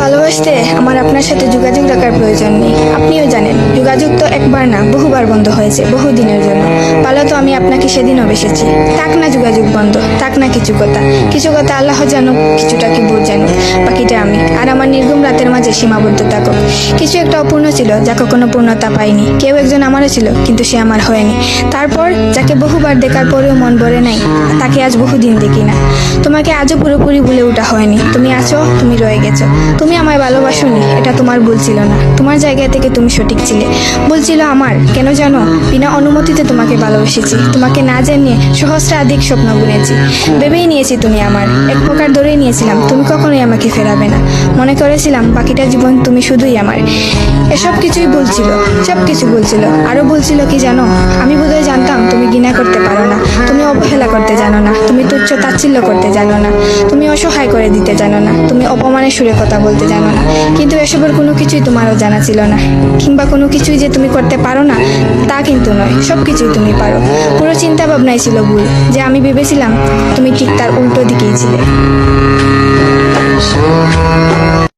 ভালোবাসতে আমার আপনার সাথে যোগাযোগ রাখার প্রয়োজন নেই। আপনিও জানেন যোগাযোগ তো একবার না বহুবার বন্ধ হয়েছে বহুদিনের জন্য। পালো তো আমি আপনাকে সেদিনও বেসেছি। থাক না যোগাযোগ বন্ধ, থাক না কিছু কথা আল্লাহ জানুক, কিছুটা কি বোধ জানুক, বাকিটা আমি আর আমার নির্গুম রাতের মাঝে সীমাবদ্ধ থাকুক। কিছু একটা অপূর্ণ ছিল যা কখনো পূর্ণতা পায়নি। কেউ একজন আমারও ছিল কিন্তু সে আমার হয়নি। তারপর যাকে বহুবার দেখার পরেও মন ভরে নাই, তাকে আজ বহুদিন দেখি না। তোমাকে আজও পুরোপুরি ভুলে ওঠা হয়নি। তুমি আছো, তুমি রয়ে গেছো। তুমি আমায় ভালোবাসোনি, এটা তোমার ভুল ছিল না। তোমার জায়গা থেকে তুমি সঠিক ছিলে। ভুল ছিল আমার। কেন জানো? বিনা অনুমতিতে তোমাকে ভালোবেসেছি। তোমাকে না জানিয়ে সহস্রাধিক স্বপ্ন বুনেছি। ভেবেই নিয়েছি তুমি আমার, এক প্রকার ধরেই নিয়েছিলাম তুমি কখনোই আমাকে ফেরাবে না। মনে করেছিলাম বাকিটা জীবন তুমি শুধুই আমার। এসব কিছুই ভুল ছিল, সব কিছু ভুল ছিল। আরো ভুল ছিল কি জানো? আমি বোধহয় জানতাম তুমি ঘৃণা করতে পারো না, তুমি অবহেলা করতে জানো না, তুমি তুচ্ছ তাচ্ছিল্য করতে জানো না, তুমি অসহায় করে দিতে জানো না, তুমি অপমানের সুরে কথা বলতে জানো না। কিন্তু এসবের কোনো কিছুই তোমারও জানা ছিল না, কিংবা কোনো কিছুই যে তুমি করতে পারো না তা কিন্তু নয়। সব কিছুই তুমি পারো। পুরো চিন্তা ভাবনাই ছিল ভুল, যে আমি ভেবেছিলাম তুমি ঠিক তার উল্টো দিকেই ছিলে।